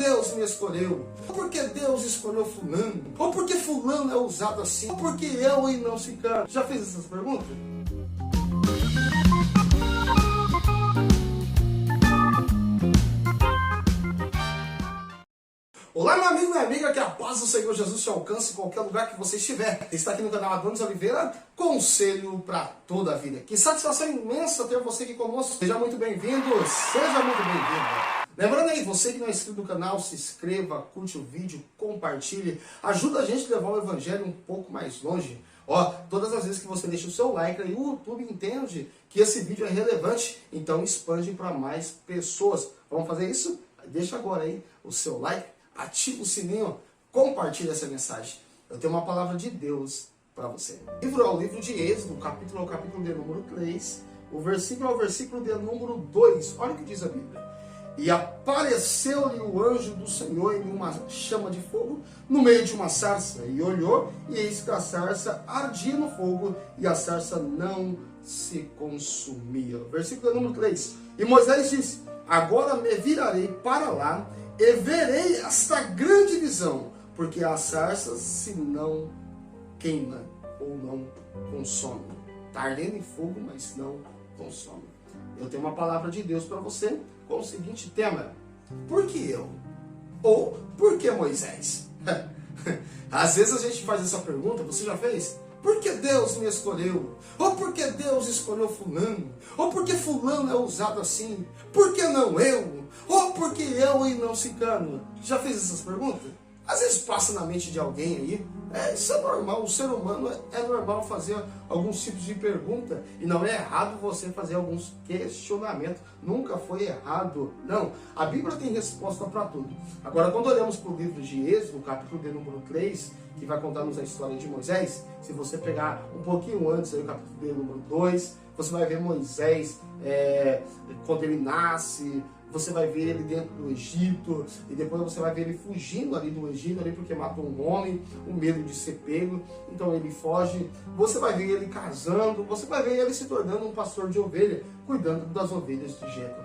Deus me escolheu? Ou porque Deus escolheu fulano? Ou porque fulano é usado assim? Ou porque eu e não ciclano? Já fez essas perguntas? Olá, meu amigo e minha amiga, que a paz do Senhor Jesus te alcance em qualquer lugar que você estiver. Está aqui no canal Adonis Oliveira, conselho para toda a vida. Que satisfação imensa ter você aqui conosco. Seja muito bem-vindo, seja muito bem-vinda. Lembrando aí, você que não é inscrito no canal, se inscreva, curte o vídeo, compartilhe. Ajuda a gente a levar o evangelho um pouco mais longe. Ó, todas as vezes que você deixa o seu like, aí o YouTube entende que esse vídeo é relevante, então expande para mais pessoas. Vamos fazer isso? Deixa agora aí o seu like. Ativa o sininho, compartilha essa mensagem. Eu tenho uma palavra de Deus para você. O livro é o livro de Êxodo, capítulo de número 3, o versículo é o versículo de número 2. Olha o que diz a Bíblia. E apareceu-lhe o anjo do Senhor em uma chama de fogo no meio de uma sarça. E olhou, e eis que a sarça ardia no fogo, e a sarça não se consumia. Versículo de número 3. E Moisés disse: agora me virarei para lá, e verei esta grande visão, porque a sarça se não queima ou não consome. Está ardendo em fogo, mas não consome. Eu tenho uma palavra de Deus para você com o seguinte tema: por que eu? Ou por que Moisés? Às vezes a gente faz essa pergunta, você já fez? Por que Deus me escolheu? Ou por que Deus escolheu fulano? Ou por que fulano é usado assim? Por que não eu? Ou por que eu e não ciclano? Já fez essas perguntas? Às vezes passa na mente de alguém aí. Isso é normal, o ser humano é normal fazer alguns tipos de pergunta. E não é errado você fazer alguns questionamentos. Nunca foi errado, não. A Bíblia tem resposta para tudo. Agora, quando olhamos para o livro de Êxodo, capítulo de número 3, que vai contar-nos a história de Moisés, se você pegar um pouquinho antes, aí, o capítulo de número 2, você vai ver Moisés quando ele nasce. Você vai ver ele dentro do Egito, e depois você vai ver ele fugindo ali do Egito, ali porque matou um homem, o medo de ser pego, então ele foge. Você vai ver ele casando, você vai ver ele se tornando um pastor de ovelha, cuidando das ovelhas de Jetro.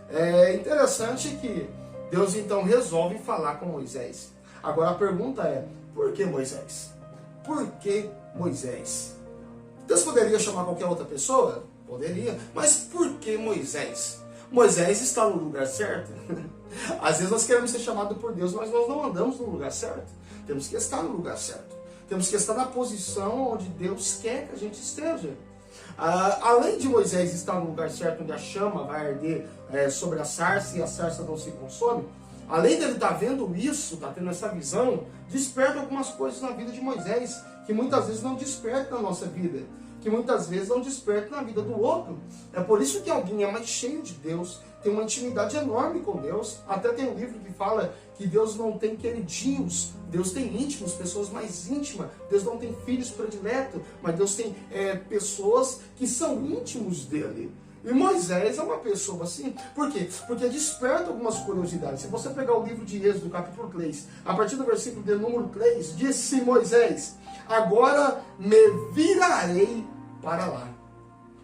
É interessante que Deus então resolve falar com Moisés. Agora a pergunta é: por que Moisés? Por que Moisés? Deus poderia chamar qualquer outra pessoa? Poderia, mas por que Moisés? Moisés está no lugar certo? Às vezes nós queremos ser chamados por Deus, mas nós não andamos no lugar certo. Temos que estar no lugar certo. Temos que estar na posição onde Deus quer que a gente esteja. Além de Moisés estar no lugar certo, onde a chama vai arder sobre a sarça e a sarça não se consome, além dele estar vendo isso, estar tendo essa visão, desperta algumas coisas na vida de Moisés, que muitas vezes não desperta na nossa vida, que muitas vezes não desperta na vida do outro. É por isso que alguém é mais cheio de Deus, tem uma intimidade enorme com Deus. Até tem um livro que fala que Deus não tem queridinhos, Deus tem íntimos, pessoas mais íntimas. Deus não tem filhos prediletos, mas Deus tem pessoas que são íntimos dele. E Moisés é uma pessoa assim. Por quê? Porque desperta algumas curiosidades. Se você pegar o livro de Êxodo, capítulo 3, a partir do versículo de número 3, disse Moisés: agora me virarei para lá.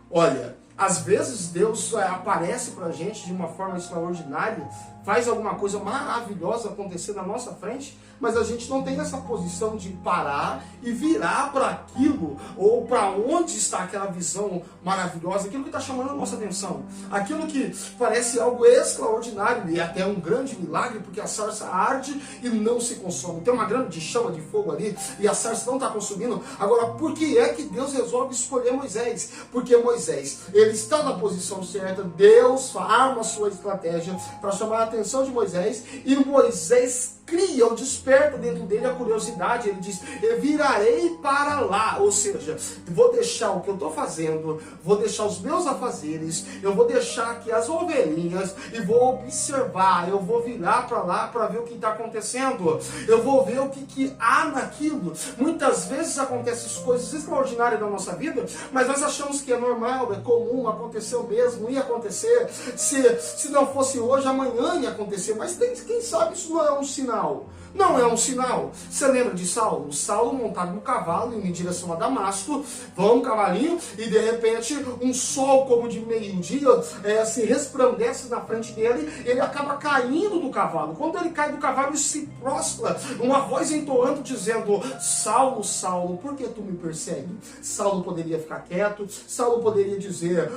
Olha, às vezes Deus aparece para a gente de uma forma extraordinária, faz alguma coisa maravilhosa acontecer na nossa frente, mas a gente não tem essa posição de parar e virar para aquilo, ou para onde está aquela visão maravilhosa, aquilo que está chamando a nossa atenção, aquilo que parece algo extraordinário e até um grande milagre, porque a sarça arde e não se consome. Tem uma grande chama de fogo ali e a sarça não está consumindo. Agora, por que é que Deus resolve escolher Moisés? Porque Moisés, ele está na posição certa, Deus arma a sua estratégia para chamar a atenção de Moisés, e Moisés cria ou desperta dentro dele a curiosidade. Ele diz: eu virarei para lá, ou seja, vou deixar o que eu estou fazendo, vou deixar os meus afazeres, eu vou deixar aqui as ovelhinhas e vou observar, eu vou virar para lá para ver o que está acontecendo, eu vou ver o que há naquilo. Muitas vezes acontecem coisas extraordinárias na nossa vida, mas nós achamos que é normal, é comum, aconteceu mesmo, ia acontecer, se não fosse hoje, amanhã ia acontecer, mas quem sabe isso não é um sinal sinal. Não é um sinal. Você lembra de Saulo? Saulo montado no cavalo, indo em direção a Damasco, vão um cavalinho, e de repente um sol como de meio-dia se resplandece na frente dele, ele acaba caindo do cavalo. Quando ele cai do cavalo, ele se prostra, uma voz entoando, dizendo: Saulo, Saulo, por que tu me persegue? Saulo poderia ficar quieto, Saulo poderia dizer: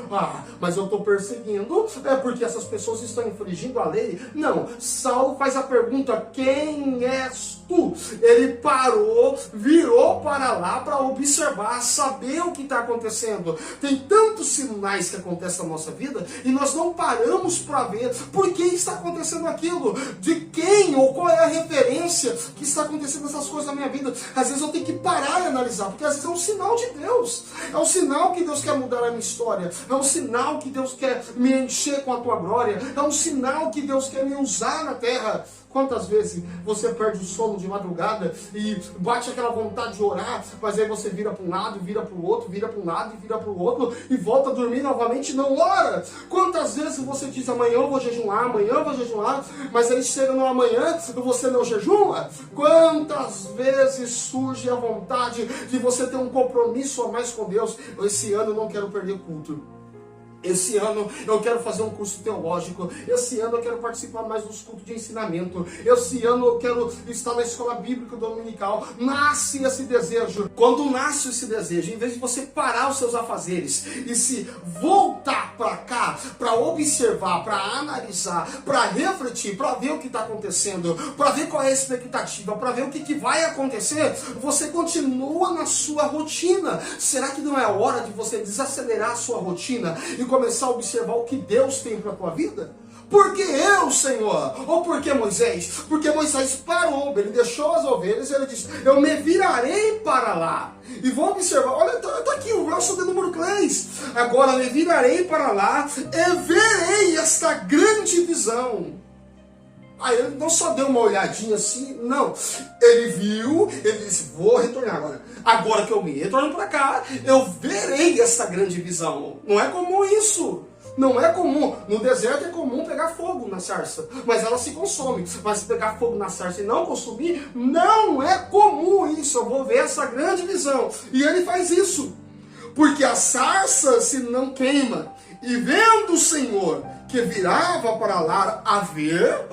mas eu estou perseguindo, porque essas pessoas estão infringindo a lei. Não, Saulo faz a pergunta: quem és tu? Ele parou, virou para lá para observar, saber o que está acontecendo. Tem tantos sinais que acontecem na nossa vida e nós não paramos para ver por que está acontecendo aquilo, de quem ou qual é a referência que está acontecendo essas coisas na minha vida. Às vezes eu tenho que parar e analisar, porque às vezes é um sinal de Deus, é um sinal que Deus quer mudar a minha história, é um sinal que Deus quer me encher com a tua glória, é um sinal que Deus quer me usar na terra. Quantas vezes você perde o sono de madrugada e bate aquela vontade de orar, mas aí você vira para um lado, vira para o outro, vira para um lado e vira para o outro, e volta a dormir novamente e não ora? Quantas vezes você diz: amanhã eu vou jejuar, mas aí chega no amanhã e você não jejua? Quantas vezes surge a vontade de você ter um compromisso a mais com Deus? Esse ano eu não quero perder culto. Esse ano eu quero fazer um curso teológico. Esse ano eu quero participar mais dos cultos de ensinamento. Esse ano eu quero estar na escola bíblica dominical. Nasce esse desejo. Quando nasce esse desejo, em vez de você parar os seus afazeres e se voltar para cá, para observar, para analisar, para refletir, para ver o que está acontecendo, para ver qual é a expectativa, para ver o que vai acontecer, você continua na sua rotina. Será que não é hora de você desacelerar a sua rotina e começar a observar o que Deus tem para a tua vida? Por que eu, Senhor? Ou por que Moisés? Porque Moisés parou, ele deixou as ovelhas e ele disse: eu me virarei para lá. E vou observar, olha, está aqui o verso de número 3. Agora me virarei para lá e verei esta grande visão. Aí ele não só deu uma olhadinha assim, não. Ele viu, ele disse: vou retornar agora. Agora que eu me retorno para cá, eu verei essa grande visão. Não é comum isso. Não é comum. No deserto é comum pegar fogo na sarça, mas ela se consome. Mas se pegar fogo na sarça e não consumir, não é comum isso. Eu vou ver essa grande visão. E ele faz isso, porque a sarça se não queima. E vendo o Senhor que virava para lá a ver,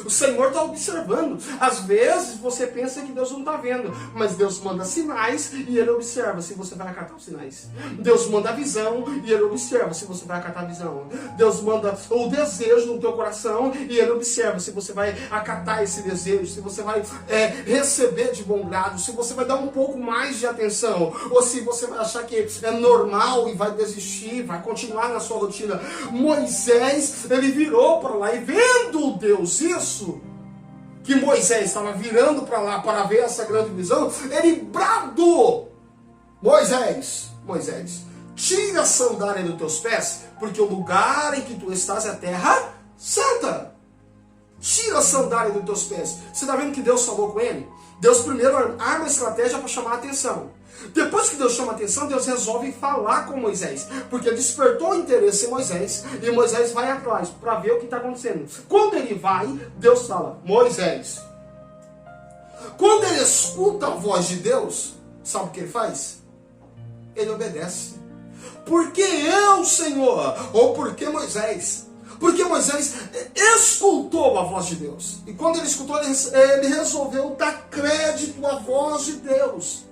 o Senhor está observando. Às vezes você pensa que Deus não está vendo, mas Deus manda sinais e Ele observa se você vai acatar os sinais. Deus manda a visão e Ele observa se você vai acatar a visão. Deus manda o desejo no teu coração e Ele observa se você vai acatar esse desejo, se você vai receber de bom grado, se você vai dar um pouco mais de atenção, ou se você vai achar que é normal e vai desistir, vai continuar na sua rotina. Moisés, ele virou para lá, e vendo Deus isso, que Moisés estava virando para lá para ver essa grande visão, ele bradou: Moisés, tira a sandália dos teus pés, porque o lugar em que tu estás é terra santa. Tira a sandália dos teus pés. Você está vendo que Deus falou com ele? Deus primeiro arma a estratégia para chamar a atenção. Depois que Deus chama a atenção, Deus resolve falar com Moisés, porque despertou o interesse em Moisés, e Moisés vai atrás para ver o que está acontecendo. Quando ele vai, Deus fala: Moisés. Quando ele escuta a voz de Deus, sabe o que ele faz? Ele obedece. Por que eu, Senhor? Ou por que Moisés? Porque Moisés escutou a voz de Deus. E quando ele escutou, ele resolveu dar crédito à voz de Deus.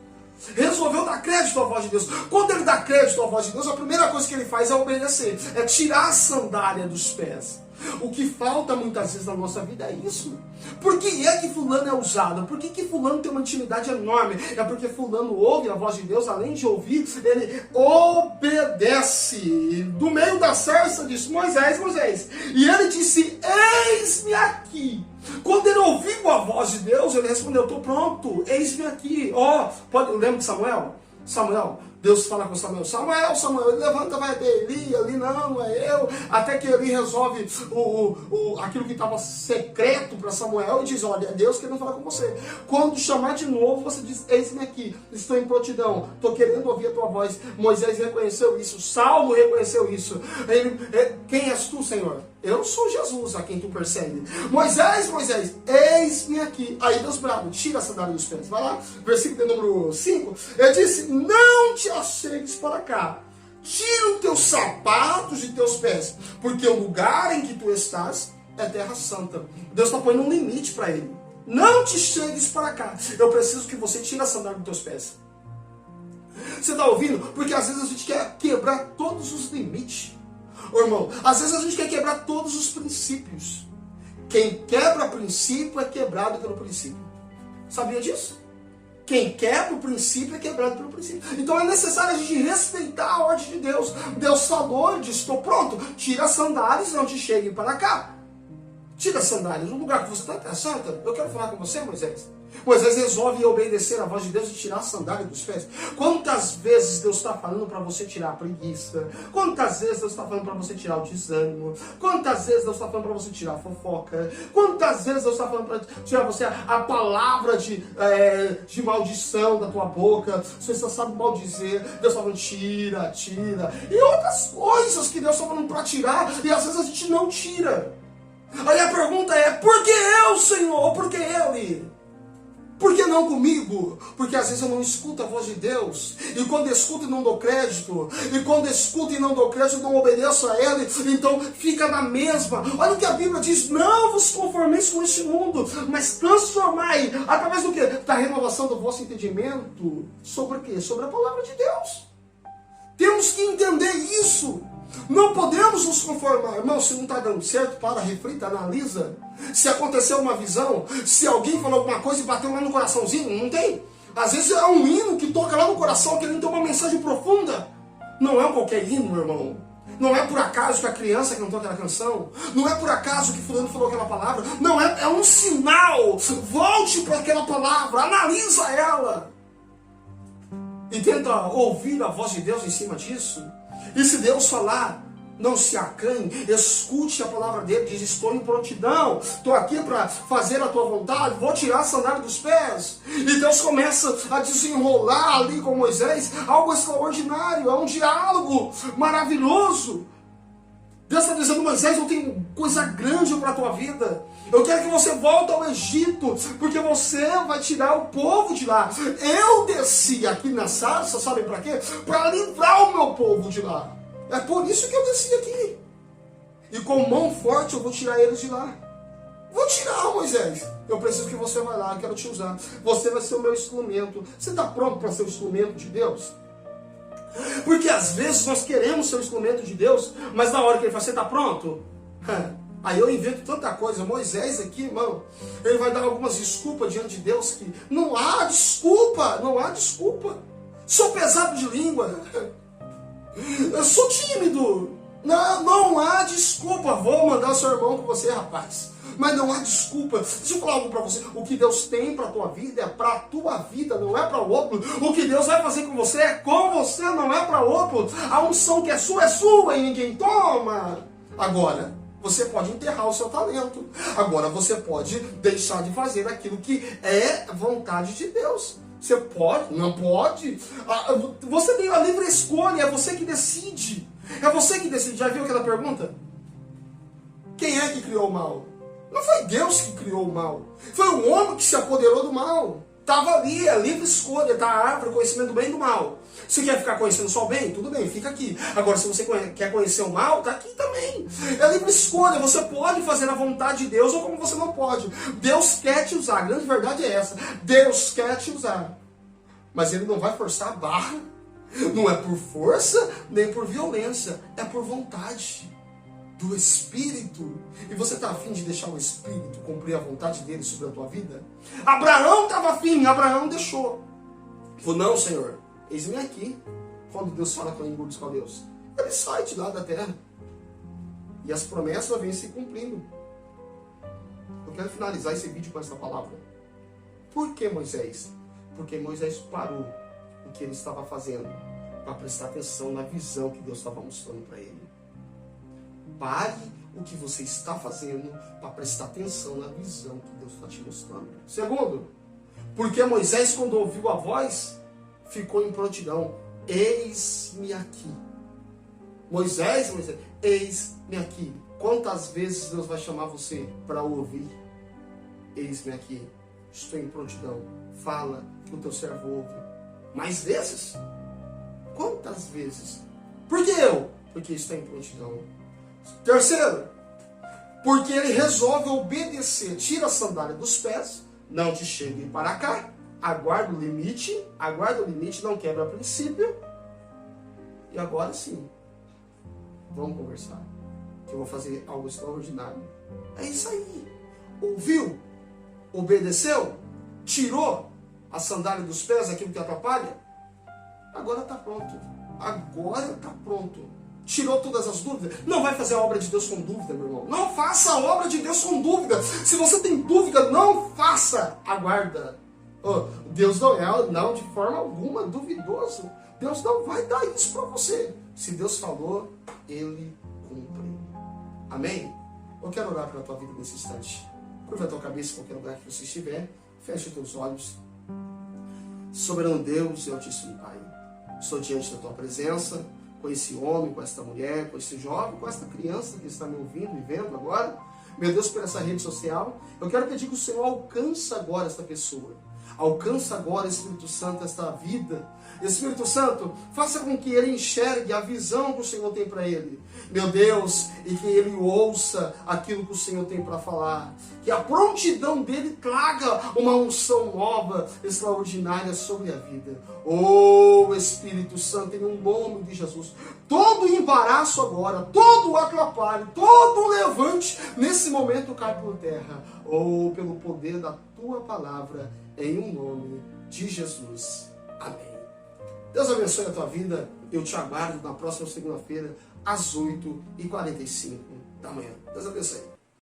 Resolveu dar crédito à voz de Deus. Quando ele dá crédito à voz de Deus, a primeira coisa que ele faz é obedecer. É tirar a sandália dos pés. O que falta muitas vezes na nossa vida é isso. Por que é que fulano é usado? Por que fulano tem uma intimidade enorme? É porque fulano ouve a voz de Deus, além de ouvir, ele obedece. Do meio da sarça disse: Moisés. E ele disse: eis-me aqui. Quando ele ouviu a voz de Deus, ele respondeu: estou pronto, eis-me aqui. Lembra de Samuel? Samuel, Deus fala com Samuel, Samuel, ele levanta, vai até Eli, ali não é eu. Até que Eli resolve aquilo que estava secreto para Samuel e diz, olha, é Deus querendo falar com você. Quando chamar de novo, você diz, eis-me aqui, estou em prontidão, estou querendo ouvir a tua voz. Moisés reconheceu isso, Saulo reconheceu isso. Quem és tu, Senhor? Eu sou Jesus a quem tu persegue. Moisés, eis-me aqui. Aí Deus bravo, tira a sandália dos pés. Vai lá, versículo de número 5. Ele disse, não te achegues para cá. Tira os teus sapatos de teus pés, porque o lugar em que tu estás é terra santa. Deus está pondo um limite para ele. Não te chegues para cá. Eu preciso que você tire a sandália dos teus pés. Você está ouvindo? Porque às vezes a gente quer quebrar todos os limites. Ô, irmão, às vezes a gente quer quebrar todos os princípios. Quem quebra princípio é quebrado pelo princípio. Sabia disso? Quem quebra o princípio é quebrado pelo princípio. Então é necessário a gente respeitar a ordem de Deus. Deus falou, ele disse, estou pronto. Tira as sandálias e não te chegue para cá. Tira as sandálias. No lugar que você está, santa, eu quero falar com você, Moisés. Moisés resolve obedecer a voz de Deus e tirar a sandália dos pés. Quantas vezes Deus está falando para você tirar a preguiça? Quantas vezes Deus está falando para você tirar o desânimo? Quantas vezes Deus está falando para você tirar a fofoca? Quantas vezes Deus está falando para tirar você a palavra de maldição da tua boca? Você só sabe maldizer. Deus está falando, tira. E outras coisas que Deus está falando para tirar e às vezes a gente não tira. Aí a pergunta é, por que eu, Senhor? Por que ele? Por que não comigo? Porque às vezes eu não escuto a voz de Deus. E quando escuto e não dou crédito. E quando escuto e não dou crédito, não obedeço a Ele. Então fica na mesma. Olha o que a Bíblia diz. Não vos conformeis com este mundo. Mas transformai. Através do quê? Da renovação do vosso entendimento. Sobre o quê? Sobre a palavra de Deus. Temos que entender isso. Não podemos nos conformar. Irmão, se não está dando certo, para, reflita, analisa. Se aconteceu uma visão, se alguém falou alguma coisa e bateu lá no coraçãozinho, não tem. Às vezes é um hino que toca lá no coração, querendo ter uma mensagem profunda. Não é qualquer hino, meu irmão. Não é por acaso que a criança cantou aquela canção. Não é por acaso que fulano falou aquela palavra. Não é, é um sinal. Volte para aquela palavra, analisa ela. E tenta ouvir a voz de Deus em cima disso. E se Deus falar, não se acanhe, escute a palavra dele, diz, estou em prontidão, estou aqui para fazer a tua vontade, vou tirar a sandália dos pés. E Deus começa a desenrolar ali com Moisés algo extraordinário, é um diálogo maravilhoso. Deus está dizendo, Moisés, eu tenho coisa grande para a tua vida. Eu quero que você volte ao Egito, porque você vai tirar o povo de lá. Eu desci aqui na sarça, sabe para quê? Para livrar o meu povo de lá. É por isso que eu desci aqui. E com mão forte eu vou tirar eles de lá. Vou tirar, Moisés. Eu preciso que você vá lá, eu quero te usar. Você vai ser o meu instrumento. Você está pronto para ser o instrumento de Deus? Porque às vezes nós queremos ser o instrumento de Deus, mas na hora que ele fala, você está pronto? Aí eu invento tanta coisa. Moisés aqui, irmão, ele vai dar algumas desculpas diante de Deus que não há desculpa, não há desculpa. Sou pesado de língua. Eu sou tímido. Não há desculpa. Vou mandar seu irmão com você, rapaz. Mas não há desculpa. Deixa eu falar algo para você. O que Deus tem para a tua vida é para a tua vida, não é para o outro. O que Deus vai fazer com você é com você, não é para o outro. A unção que é sua e ninguém toma. Agora, você pode enterrar o seu talento. Agora você pode deixar de fazer aquilo que é vontade de Deus. Você pode? Não pode? Você tem a livre escolha, é você que decide. É você que decide. Já viu aquela pergunta? Quem é que criou o mal? Não foi Deus que criou o mal. Foi o homem que se apoderou do mal. Estava ali, é livre escolha, está a árvore, conhecimento do bem e do mal. Se quer ficar conhecendo só o bem, tudo bem, fica aqui. Agora, se você quer conhecer o mal, está aqui também. É livre escolha, você pode fazer a vontade de Deus ou como você não pode. Deus quer te usar, a grande verdade é essa. Deus quer te usar. Mas Ele não vai forçar a barra. Não é por força, nem por violência. É por vontade do Espírito. E você está afim de deixar o Espírito cumprir a vontade dele sobre a tua vida? Abraão estava afim, Abraão deixou. Falou, não, Senhor, eis-me aqui. Quando Deus fala com Ur dos Caldeus, ele sai de lá da terra. E as promessas vêm se cumprindo. Eu quero finalizar esse vídeo com essa palavra. Por que Moisés? Porque Moisés parou o que ele estava fazendo para prestar atenção na visão que Deus estava mostrando para ele. Pare o que você está fazendo para prestar atenção na visão que Deus está te mostrando. Segundo, porque Moisés, quando ouviu a voz, ficou em prontidão. Eis-me aqui. Moisés, eis-me aqui. Quantas vezes Deus vai chamar você para ouvir? Eis-me aqui. Estou em prontidão. Fala que o teu servo ouve. Mais vezes? Quantas vezes? Por que eu? Porque está em prontidão. Terceiro, porque ele resolve obedecer. Tira a sandália dos pés, não te chegue para cá, aguarda o limite, não quebra princípio. E agora sim, vamos conversar, que eu vou fazer algo extraordinário. É isso aí. Ouviu? Obedeceu? Tirou a sandália dos pés, aquilo que atrapalha? Agora está pronto. Agora está pronto. Tirou todas as dúvidas. Não vai fazer a obra de Deus com dúvida, meu irmão. Não faça a obra de Deus com dúvida. Se você tem dúvida, não faça. Aguarda. Deus não é, não, de forma alguma, duvidoso. Deus não vai dar isso para você. Se Deus falou, Ele cumpre. Amém? Eu quero orar pela tua vida nesse instante. Curva a tua cabeça em qualquer lugar que você estiver. Feche os teus olhos. Soberano Deus e Altíssimo Pai, estou diante da tua presença, com esse homem, com esta mulher, com esse jovem, com esta criança que está me ouvindo e vendo agora. Meu Deus, por essa rede social, eu quero pedir que o Senhor alcance agora esta pessoa. Alcança agora, Espírito Santo, esta vida. Espírito Santo, faça com que ele enxergue a visão que o Senhor tem para ele. Meu Deus, e que ele ouça aquilo que o Senhor tem para falar. Que a prontidão dele traga uma unção nova, extraordinária sobre a vida. Oh, Espírito Santo, em nome de Jesus. Todo embaraço agora, todo atrapalho, todo levante, nesse momento cai por terra. Oh, pelo poder da tua palavra, em um nome de Jesus. Amém. Deus abençoe a tua vida. Eu te aguardo na próxima segunda-feira, às 8h45 da manhã. Deus abençoe.